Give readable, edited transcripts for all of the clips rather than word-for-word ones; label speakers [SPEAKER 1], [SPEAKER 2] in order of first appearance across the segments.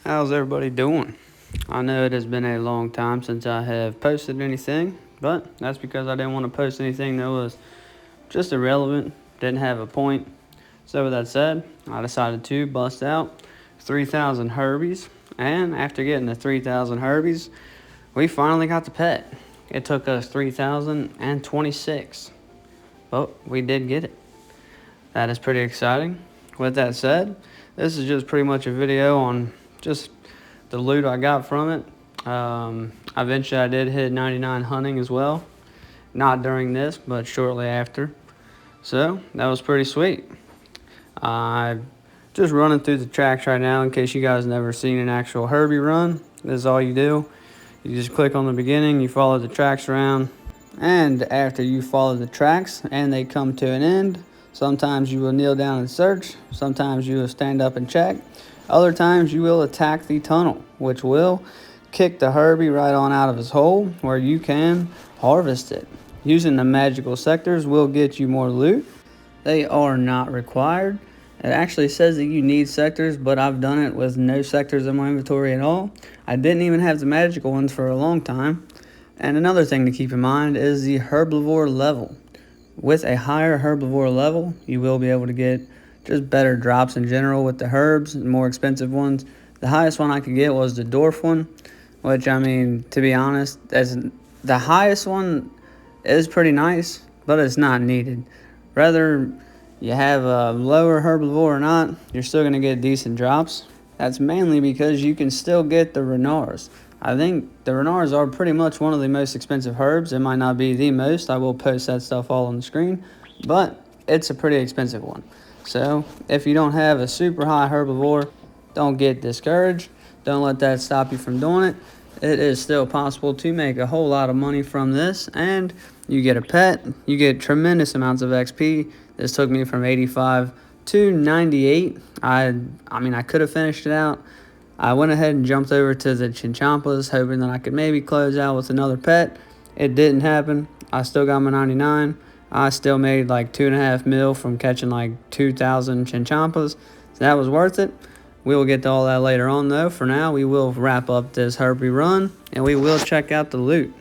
[SPEAKER 1] How's everybody doing? I know it has been a long time since I have posted anything, but that's because I didn't want to post anything that was just irrelevant, didn't have a point. So with that said, I decided to bust out 3,000 Herbies, and after getting the 3,000 Herbies, we finally got the pet. It took us 3,026, but we did get it. That is pretty exciting. With that said, this is just pretty much a video on just the loot I got from it. Eventually I did hit 99 hunting as well. Not during this, but shortly after. So that was pretty sweet. I just running through the tracks right now in case you guys never seen an actual Herbie run. This is all you do. You just click on the beginning, you follow the tracks around, and after you follow the tracks and they come to an end, sometimes you will kneel down and search, sometimes you will stand up and check, other times you will attack the tunnel, which will kick the Herbie right on out of his hole where you can harvest it. Using the magical sectors will get you more loot. They are not required. It actually says that you need sectors, but I've done it with no sectors in my inventory at all. I didn't even have the magical ones for a long time. And another thing to keep in mind is the Herbiboar level. With a higher Herbiboar level, you will be able to get just better drops in general with the herbs, and more expensive ones. The highest one I could get was the dwarf one, which, I mean, to be honest, the highest one is pretty nice, but it's not needed. Whether you have a lower Herbiboar or not, you're still going to get decent drops. That's mainly because you can still get the Renars. I think the Renars are pretty much one of the most expensive herbs. It might not be the most. I will post that stuff all on the screen, but it's a pretty expensive one. So if you don't have a super high Herbiboar, don't get discouraged. Don't let that stop you from doing it. It is still possible to make a whole lot of money from this, and you get a pet, you get tremendous amounts of XP. This took me from 85 to 98. I mean, I could have finished it out. I went ahead and jumped over to the Chinchampas, hoping that I could maybe close out with another pet. It didn't happen. I still got my 99. I still made like 2.5 mil from catching like 2,000 Chinchampas. So that was worth it. We will get to all that later on, though. For now, we will wrap up this Herbie run, and we will check out the loot.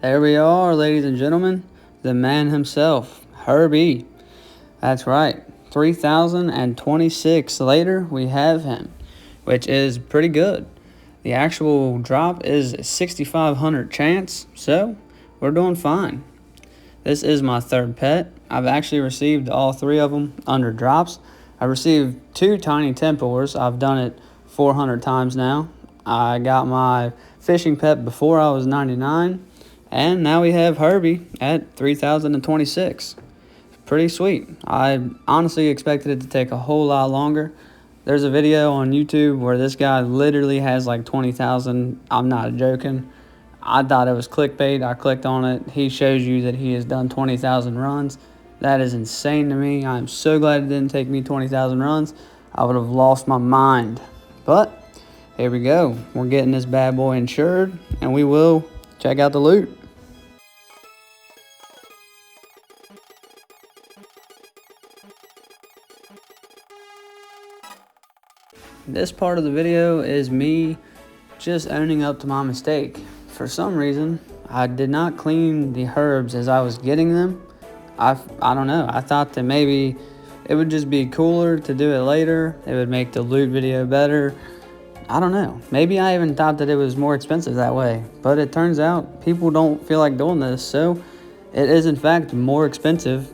[SPEAKER 1] There we are, ladies and gentlemen. The man himself, Herbie. That's right. 3,026 later, we have him, which is pretty good. The actual drop is 6,500 chance, so we're doing fine. This is my third pet. I've actually received all three of them under drops. I received 2 tiny templars. I've done it 400 times now. I got my fishing pet before I was 99, and now we have Herbie at 3,026. Pretty sweet. I honestly expected it to take a whole lot longer. There's a video on YouTube where this guy literally has like 20,000. I'm not joking. I thought it was clickbait. I clicked on it. He shows you that he has done 20,000 runs. That is insane to me. I'm so glad it didn't take me 20,000 runs. I would have lost my mind. But here we go. We're getting this bad boy insured, and we will check out the loot. This part of the video is me just owning up to my mistake. For some reason, I did not clean the herbs as I was getting them. I don't know. I thought that maybe it would just be cooler to do it later. It would make the loot video better. I don't know. Maybe I even thought that it was more expensive that way. But it turns out people don't feel like doing this. So it is in fact more expensive,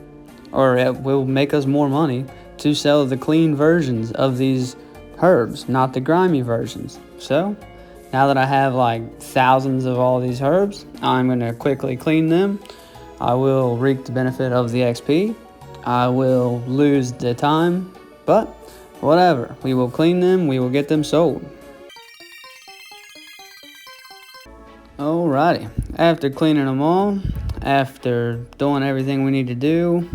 [SPEAKER 1] or it will make us more money to sell the clean versions of these herbs, not the grimy versions. So now that I have like thousands of all these herbs, I'm going to quickly clean them. I will reap the benefit of the XP. I will lose the time, but whatever. We will clean them. We will get them sold. Alrighty. After cleaning them all, after doing everything we need to do,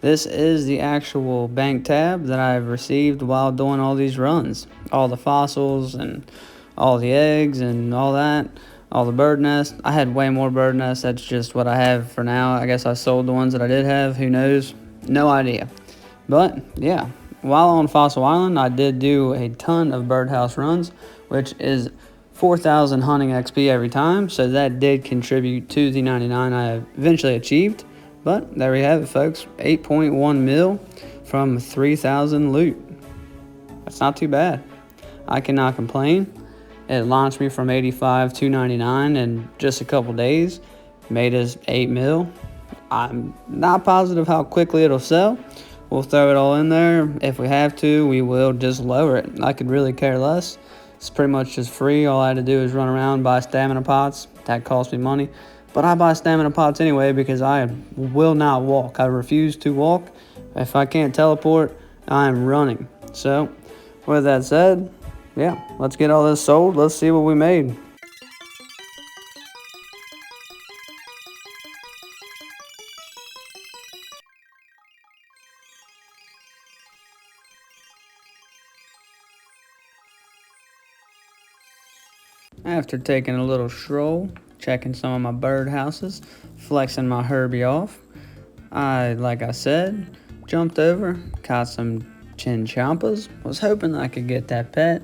[SPEAKER 1] this is the actual bank tab that I've received while doing all these runs. All the fossils and all the eggs and all that. All the bird nests. I had way more bird nests. That's just what I have for now. I guess I sold the ones that I did have. Who knows? No idea. But yeah, while on Fossil Island, I did do a ton of birdhouse runs, which is 4,000 hunting XP every time. So that did contribute to the 99 I eventually achieved. But there we have it, folks. 8.1 mil from 3,000 loot. That's not too bad. I cannot complain. It launched me from 85 to 99 in just a couple days. Made us 8 mil. I'm not positive how quickly it'll sell. We'll throw it all in there. If we have to, we will just lower it. I could really care less. It's pretty much just free. All I had to do is run around, buy stamina pots. That cost me money. But I buy stamina pots anyway because I will not walk. I refuse to walk. If I can't teleport, I'm running. So, with that said, yeah, let's get all this sold. Let's see what we made. After taking a little stroll, checking some of my bird houses, flexing my Herbie off, like I said, jumped over, caught some chinchompas. Was hoping I could get that pet.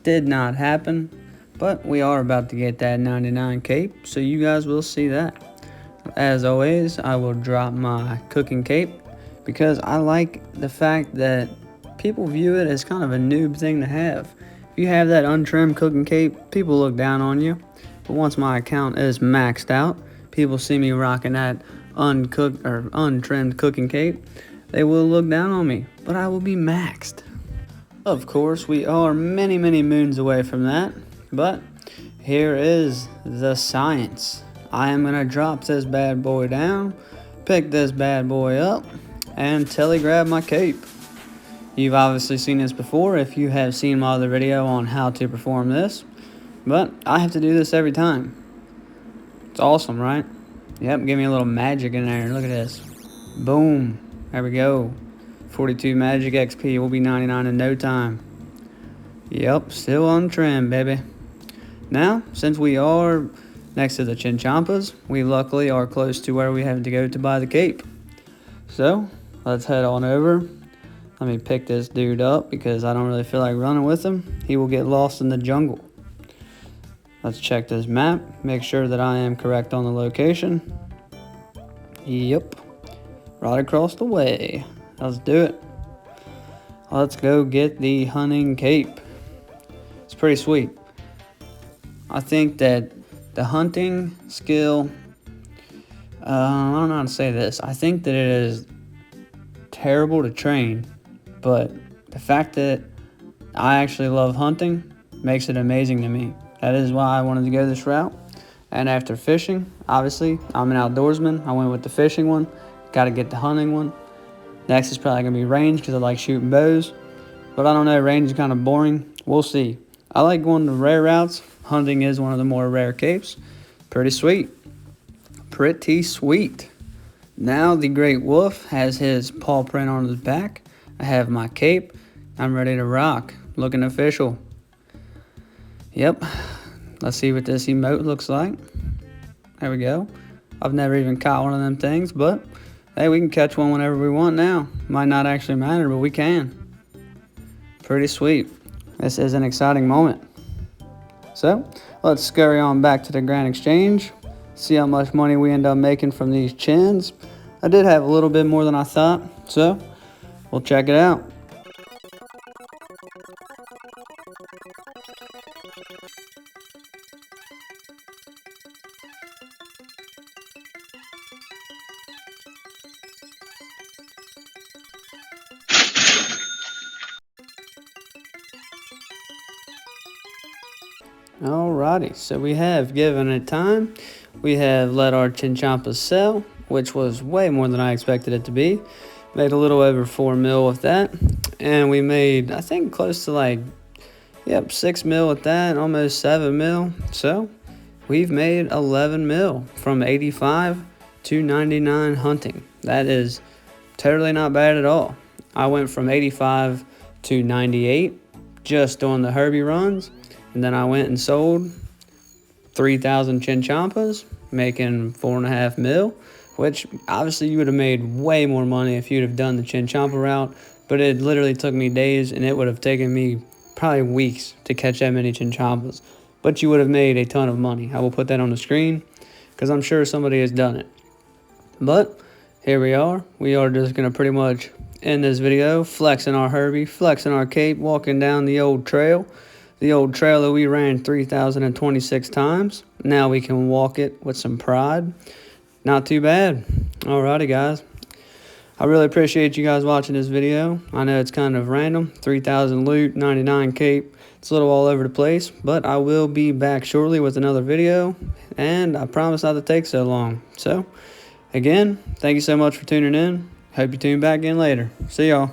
[SPEAKER 1] Did not happen, but we are about to get that 99 cape, so you guys will see that. As always, I will drop my cooking cape because I like the fact that people view it as kind of a noob thing to have. If you have that untrimmed cooking cape, people look down on you. But once my account is maxed out, people see me rocking that uncooked or untrimmed cooking cape, they will look down on me, but I will be maxed. Of course, we are many, many moons away from that, but here is the science. I am gonna drop this bad boy down, pick this bad boy up, and telegrab my cape. You've obviously seen this before if you have seen my other video on how to perform this, but I have to do this every time. It's awesome, right? Yep, give me a little magic in there. Look at this. Boom. There we go. 42 magic XP. We'll be 99 in no time. Yep, still on trend, baby. Now, since we are next to the chinchompas, we luckily are close to where we have to go to buy the cape. So, let's head on over. Let me pick this dude up because I don't really feel like running with him. He will get lost in the jungle. Let's check this map, make sure that I am correct on the location. Yep, right across the way. Let's do it. Let's go get the hunting cape. It's pretty sweet. I think that the hunting skill, I don't know how to say this. I think that it is terrible to train, but the fact that I actually love hunting makes it amazing to me. That is why I wanted to go this route. And after fishing, obviously, I'm an outdoorsman. I went with the fishing one. Got to get the hunting one. Next is probably going to be range because I like shooting bows. But I don't know, range is kind of boring. We'll see. I like going the rare routes. Hunting is one of the more rare capes. Pretty sweet. Pretty sweet. Now the great wolf has his paw print on his back. I have my cape. I'm ready to rock. Looking official. Yep. Let's see what this emote looks like. There we go. I've never even caught one of them things, but hey, we can catch one whenever we want now. Might not actually matter, but we can. Pretty sweet. This is an exciting moment. So, let's scurry on back to the Grand Exchange. See how much money we end up making from these chins. I did have a little bit more than I thought, so we'll check it out. Alrighty, so we have given it time. We have let our chinchompas sell, which was way more than I expected it to be. Made a little over 4 mil with that. And we made, I think, close to like, 6 mil with that, almost 7 mil. So we've made 11 mil from 85 to 99 hunting. That is totally not bad at all. I went from 85 to 98 just doing the Herbie runs. And then I went and sold 3,000 chinchompas, making 4.5 mil, which obviously you would have made way more money if you'd have done the Chinchompa route, but it literally took me days, and it would have taken me probably weeks to catch that many Chinchompas. But you would have made a ton of money. I will put that on the screen because I'm sure somebody has done it. But here we are. We are just going to pretty much end this video flexing our Herbie, flexing our cape, walking down the old trail. The old trail that we ran 3,026 times. Now we can walk it with some pride. Not too bad. Alrighty, guys. I really appreciate you guys watching this video. I know it's kind of random. 3,000 loot, 99 cape. It's a little all over the place. But I will be back shortly with another video. And I promise not to take so long. So, again, thank you so much for tuning in. Hope you tune back in later. See y'all.